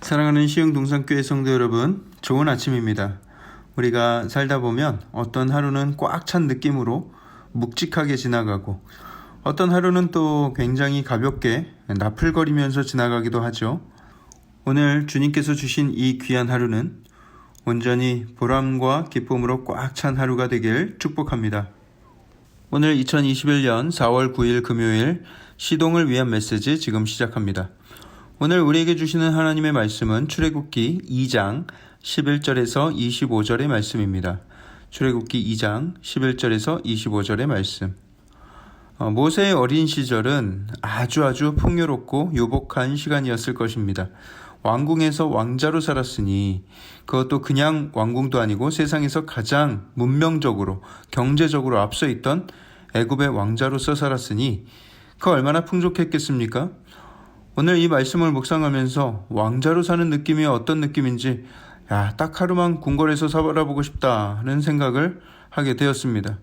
사랑하는 시흥동산교회 성도 여러분, 좋은 아침입니다. 우리가 살다 보면 어떤 하루는 꽉 찬 느낌으로 묵직하게 지나가고 어떤 하루는 또 굉장히 가볍게 나풀거리면서 지나가기도 하죠. 오늘 주님께서 주신 이 귀한 하루는 온전히 보람과 기쁨으로 꽉 찬 하루가 되길 축복합니다. 오늘 2021년 4월 9일 금요일 시동을 위한 메시지 지금 시작합니다. 오늘 우리에게 주시는 하나님의 말씀은 출애굽기 2장 11절에서 25절의 말씀입니다. 출애굽기 2장 11절에서 25절의 말씀. 모세의 어린 시절은 아주 풍요롭고 유복한 시간이었을 것입니다. 왕궁에서 왕자로 살았으니 그것도 그냥 왕궁도 아니고 세상에서 가장 문명적으로 경제적으로 앞서 있던 애굽의 왕자로서 살았으니 그 얼마나 풍족했겠습니까? 오늘 이 말씀을 묵상하면서 왕자로 사는 느낌이 어떤 느낌인지 딱 하루만 궁궐에서 살아보고 싶다는 생각을 하게 되었습니다.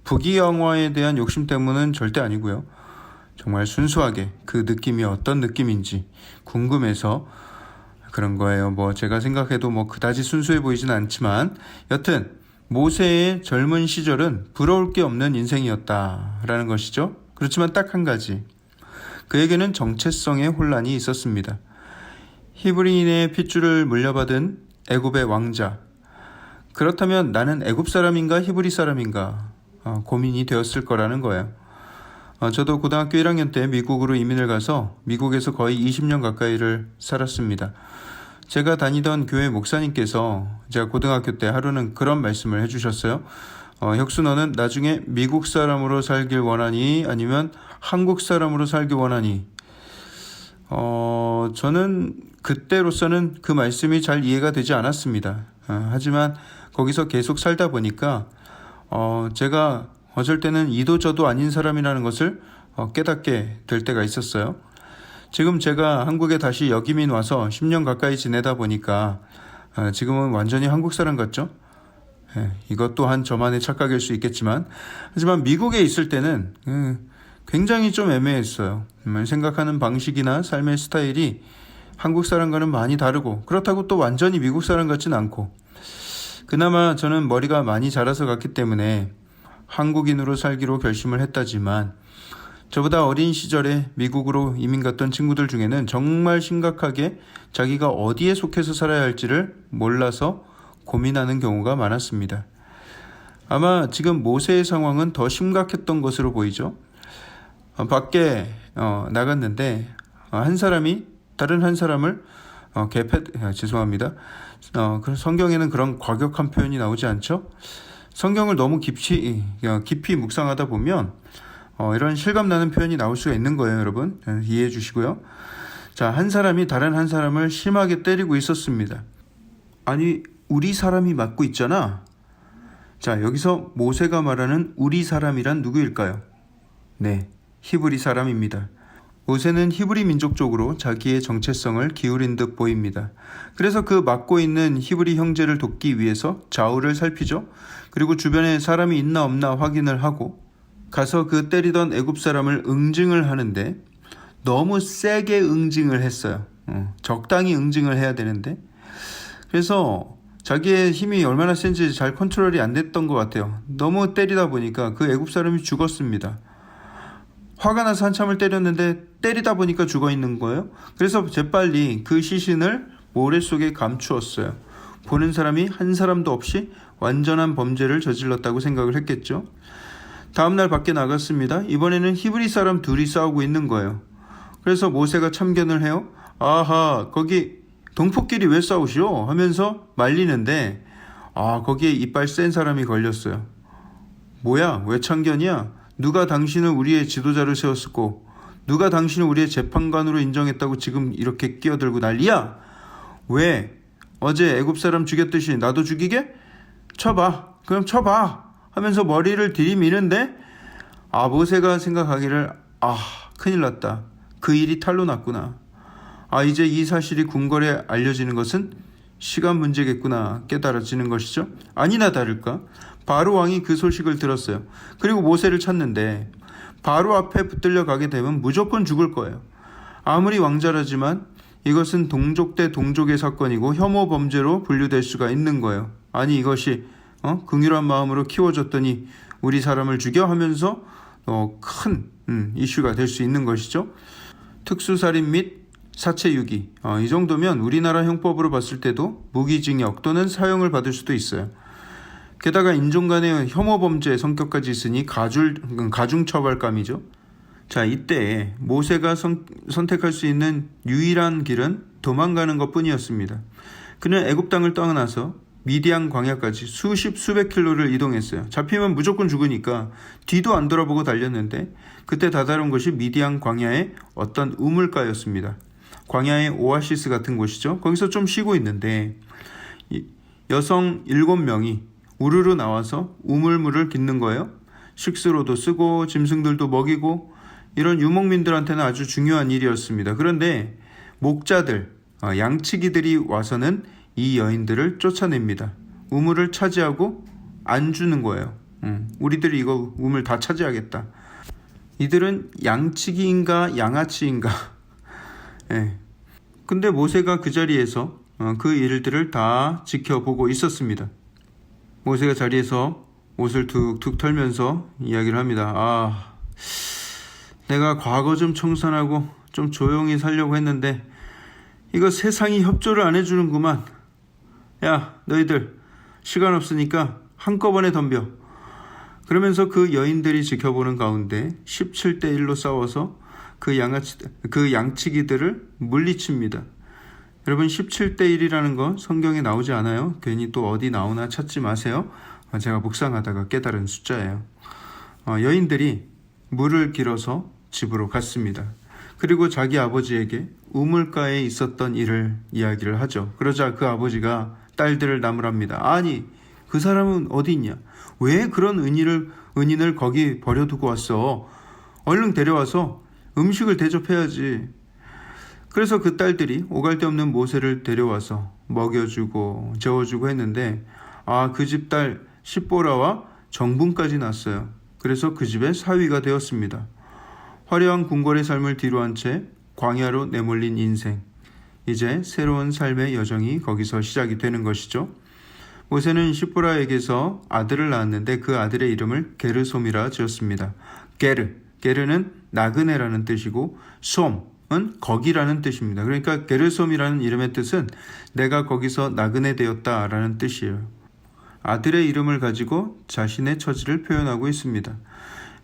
부귀영화에 대한 욕심 때문은 절대 아니고요. 정말 순수하게 그 느낌이 어떤 느낌인지 궁금해서 그런 거예요. 제가 생각해도 그다지 순수해 보이진 않지만 여튼 모세의 젊은 시절은 부러울 게 없는 인생이었다라는 것이죠. 그렇지만 딱 한 가지. 그에게는 정체성의 혼란이 있었습니다. 히브리인의 핏줄을 물려받은 애굽의 왕자. 그렇다면 나는 애굽 사람인가 히브리 사람인가 고민이 되었을 거라는 거예요. 저도 고등학교 1학년 때 미국으로 이민을 가서 미국에서 거의 20년 가까이를 살았습니다. 제가 다니던 교회 목사님께서 제가 고등학교 때 하루는 그런 말씀을 해주셨어요. 혁수 너는 나중에 미국 사람으로 살길 원하니 아니면 한국 사람으로 살길 원하니? 저는 그때로서는 그 말씀이 잘 이해가 되지 않았습니다. 하지만 거기서 계속 살다 보니까 제가 어쩔 때는 이도 저도 아닌 사람이라는 것을 깨닫게 될 때가 있었어요. 지금 제가 한국에 다시 역이민 와서 10년 가까이 지내다 보니까 지금은 완전히 한국 사람 같죠? 이것 또한 저만의 착각일 수 있겠지만 하지만 미국에 있을 때는 굉장히 좀 애매했어요. 생각하는 방식이나 삶의 스타일이 한국 사람과는 많이 다르고 그렇다고 또 완전히 미국 사람 같진 않고 그나마 저는 머리가 많이 자라서 갔기 때문에 한국인으로 살기로 결심을 했다지만 저보다 어린 시절에 미국으로 이민 갔던 친구들 중에는 정말 심각하게 자기가 어디에 속해서 살아야 할지를 몰라서 고민하는 경우가 많았습니다. 아마 지금 모세의 상황은 더 심각했던 것으로 보이죠. 밖에 나갔는데 한 사람이 다른 한 사람을 죄송합니다. 성경에는 그런 과격한 표현이 나오지 않죠. 성경을 너무 깊이 묵상하다 보면 이런 실감나는 표현이 나올 수가 있는 거예요. 여러분 이해해 주시고요. 자, 한 사람이 다른 한 사람을 심하게 때리고 있었습니다. 아니 우리 사람이 맞고 있잖아. 자, 여기서 모세가 말하는 우리 사람이란 누구일까요? 네, 히브리 사람입니다. 모세는 히브리 민족 쪽으로 자기의 정체성을 기울인 듯 보입니다. 그래서 그 맞고 있는 히브리 형제를 돕기 위해서 좌우를 살피죠. 그리고 주변에 사람이 있나 없나 확인을 하고 가서 그 때리던 애굽 사람을 응징을 하는데 너무 세게 응징을 했어요. 적당히 응징을 해야 되는데 그래서 자기의 힘이 얼마나 센지 잘 컨트롤이 안 됐던 것 같아요. 너무 때리다 보니까 그 애굽 사람이 죽었습니다. 화가 나서 한참을 때렸는데 때리다 보니까 죽어 있는 거예요. 그래서 재빨리 그 시신을 모래 속에 감추었어요. 보는 사람이 한 사람도 없이 완전한 범죄를 저질렀다고 생각을 했겠죠. 다음날 밖에 나갔습니다. 이번에는 히브리 사람 둘이 싸우고 있는 거예요. 그래서 모세가 참견을 해요. 아하, 거기 동포끼리 왜 싸우시오? 하면서 말리는데 거기에 이빨 센 사람이 걸렸어요. 뭐야? 왜 참견이야? 누가 당신을 우리의 지도자를 세웠고 누가 당신을 우리의 재판관으로 인정했다고 지금 이렇게 끼어들고 난리야? 왜? 어제 애굽 사람 죽였듯이 나도 죽이게? 쳐봐. 그럼 쳐봐. 하면서 머리를 들이미는데 모세가 생각하기를 큰일 났다. 그 일이 탈로 났구나. 이제 이 사실이 궁궐에 알려지는 것은 시간 문제겠구나 깨달아지는 것이죠. 아니나 다를까 바로 왕이 그 소식을 들었어요. 그리고 모세를 찾는데 바로 앞에 붙들려 가게 되면 무조건 죽을 거예요. 아무리 왕자라지만 이것은 동족 대 동족의 사건이고 혐오 범죄로 분류될 수가 있는 거예요. 아니 이것이 긍휼한 마음으로 키워줬더니 우리 사람을 죽여 하면서 큰 이슈가 될 수 있는 것이죠. 특수살인 및 사체유기 이 정도면 우리나라 형법으로 봤을 때도 무기징역 또는 사형을 받을 수도 있어요. 게다가 인종 간의 혐오 범죄의 성격까지 있으니 가중처벌감이죠. 자, 이때 모세가 선택할 수 있는 유일한 길은 도망가는 것뿐이었습니다. 그는 애굽 땅을 떠나서 미디안 광야까지 수백 킬로를 이동했어요. 잡히면 무조건 죽으니까 뒤도 안 돌아보고 달렸는데 그때 다다른 곳이 미디안 광야의 어떤 우물가였습니다. 광야의 오아시스 같은 곳이죠. 거기서 좀 쉬고 있는데 여성 7명이 우르르 나와서 우물물을 깃는 거예요. 식수로도 쓰고 짐승들도 먹이고 이런 유목민들한테는 아주 중요한 일이었습니다. 그런데 목자들, 양치기들이 와서는 이 여인들을 쫓아냅니다. 우물을 차지하고 안 주는 거예요. 우리들이 이거 우물 다 차지하겠다. 이들은 양치기인가 양아치인가. 예. 근데 모세가 그 자리에서 그 일들을 다 지켜보고 있었습니다. 모세가 자리에서 옷을 툭툭 털면서 이야기를 합니다. 내가 과거 좀 청산하고 좀 조용히 살려고 했는데 이거 세상이 협조를 안 해주는구만. 야, 너희들 시간 없으니까 한꺼번에 덤벼. 그러면서 그 여인들이 지켜보는 가운데 17대 1로 싸워서 그 양치기들을 물리칩니다. 여러분 17대 1이라는 거 성경에 나오지 않아요. 괜히 또 어디 나오나 찾지 마세요. 제가 묵상하다가 깨달은 숫자예요. 여인들이 물을 길어서 집으로 갔습니다. 그리고 자기 아버지에게 우물가에 있었던 일을 이야기를 하죠. 그러자 그 아버지가 딸들을 나무랍니다. 아니 그 사람은 어디 있냐? 왜 그런 은인을 거기 버려두고 왔어? 얼른 데려와서 음식을 대접해야지. 그래서 그 딸들이 오갈 데 없는 모세를 데려와서 먹여주고 재워주고 했는데 그 집 딸 십보라와 정분까지 났어요. 그래서 그 집의 사위가 되었습니다. 화려한 궁궐의 삶을 뒤로한 채 광야로 내몰린 인생. 이제 새로운 삶의 여정이 거기서 시작이 되는 것이죠. 모세는 십보라에게서 아들을 낳았는데 그 아들의 이름을 게르솜이라 지었습니다. 게르는 나그네라는 뜻이고 솜은 거기라는 뜻입니다. 그러니까 게르솜이라는 이름의 뜻은 내가 거기서 나그네 되었다라는 뜻이에요. 아들의 이름을 가지고 자신의 처지를 표현하고 있습니다.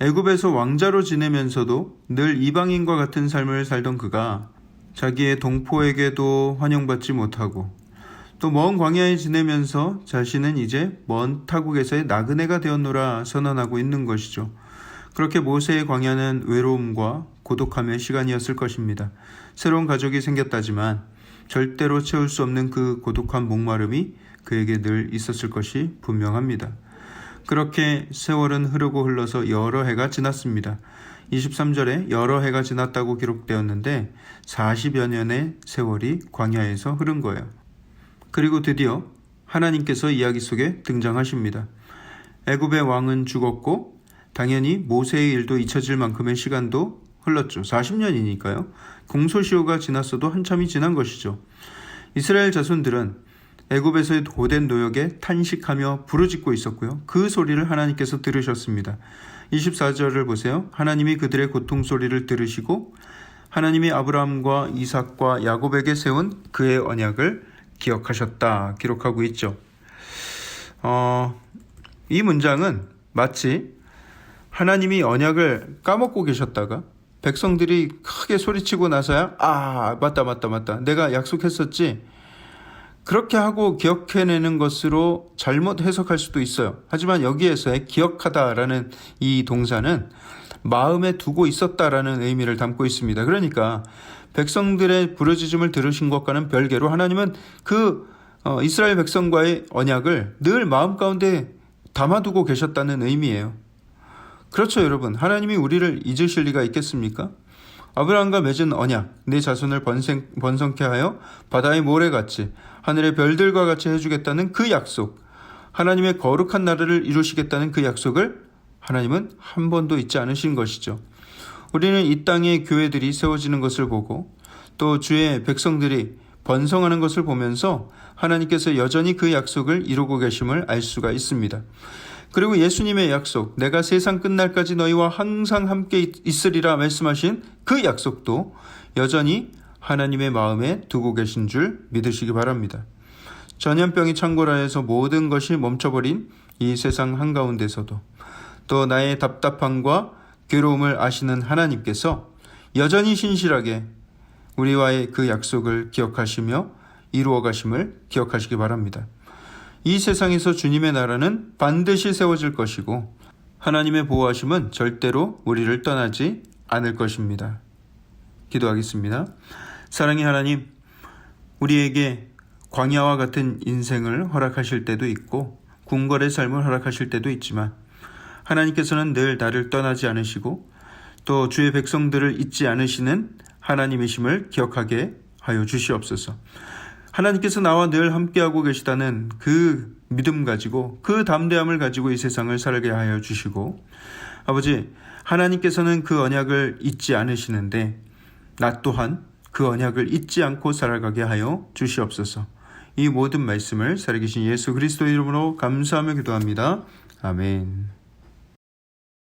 애굽에서 왕자로 지내면서도 늘 이방인과 같은 삶을 살던 그가 자기의 동포에게도 환영받지 못하고 또 먼 광야에 지내면서 자신은 이제 먼 타국에서의 나그네가 되었노라 선언하고 있는 것이죠. 그렇게 모세의 광야는 외로움과 고독함의 시간이었을 것입니다. 새로운 가족이 생겼다지만 절대로 채울 수 없는 그 고독한 목마름이 그에게 늘 있었을 것이 분명합니다. 그렇게 세월은 흐르고 흘러서 여러 해가 지났습니다. 23절에 여러 해가 지났다고 기록되었는데 40여 년의 세월이 광야에서 흐른 거예요. 그리고 드디어 하나님께서 이야기 속에 등장하십니다. 애굽의 왕은 죽었고 당연히 모세의 일도 잊혀질 만큼의 시간도 흘렀죠. 40년이니까요. 공소시효가 지났어도 한참이 지난 것이죠. 이스라엘 자손들은 애굽에서의 고된 노역에 탄식하며 부르짖고 있었고요. 그 소리를 하나님께서 들으셨습니다. 24절을 보세요. 하나님이 그들의 고통 소리를 들으시고 하나님이 아브라함과 이삭과 야곱에게 세운 그의 언약을 기억하셨다 기록하고 있죠. 이 문장은 마치 하나님이 언약을 까먹고 계셨다가 백성들이 크게 소리치고 나서야 맞다 내가 약속했었지 그렇게 하고 기억해내는 것으로 잘못 해석할 수도 있어요. 하지만 여기에서의 기억하다라는 이 동사는 마음에 두고 있었다라는 의미를 담고 있습니다. 그러니까 백성들의 부르짖음을 들으신 것과는 별개로 하나님은 그 이스라엘 백성과의 언약을 늘 마음 가운데 담아두고 계셨다는 의미예요. 그렇죠, 여러분. 하나님이 우리를 잊으실 리가 있겠습니까? 아브라함과 맺은 언약, 내 자손을 번성케 하여 바다의 모래같이 하늘의 별들과 같이 해주겠다는 그 약속, 하나님의 거룩한 나라를 이루시겠다는 그 약속을 하나님은 한 번도 잊지 않으신 것이죠. 우리는 이 땅에 교회들이 세워지는 것을 보고 또 주의 백성들이 번성하는 것을 보면서 하나님께서 여전히 그 약속을 이루고 계심을 알 수가 있습니다. 그리고 예수님의 약속, 내가 세상 끝날까지 너희와 항상 함께 있으리라 말씀하신 그 약속도 여전히 하나님의 마음에 두고 계신 줄 믿으시기 바랍니다. 전염병이 창궐하 해서 모든 것이 멈춰버린 이 세상 한가운데서도 또 나의 답답함과 괴로움을 아시는 하나님께서 여전히 신실하게 우리와의 그 약속을 기억하시며 이루어 가심을 기억하시기 바랍니다. 이 세상에서 주님의 나라는 반드시 세워질 것이고 하나님의 보호하심은 절대로 우리를 떠나지 않을 것입니다. 기도하겠습니다. 사랑의 하나님, 우리에게 광야와 같은 인생을 허락하실 때도 있고 궁궐의 삶을 허락하실 때도 있지만 하나님께서는 늘 나를 떠나지 않으시고 또 주의 백성들을 잊지 않으시는 하나님이심을 기억하게 하여 주시옵소서. 하나님께서 나와 늘 함께하고 계시다는 그 믿음 가지고 그 담대함을 가지고 이 세상을 살게 하여 주시고 아버지, 하나님께서는 그 언약을 잊지 않으시는데 나 또한 그 언약을 잊지 않고 살아가게 하여 주시옵소서. 이 모든 말씀을 살아계신 예수 그리스도 이름으로 감사하며 기도합니다. 아멘.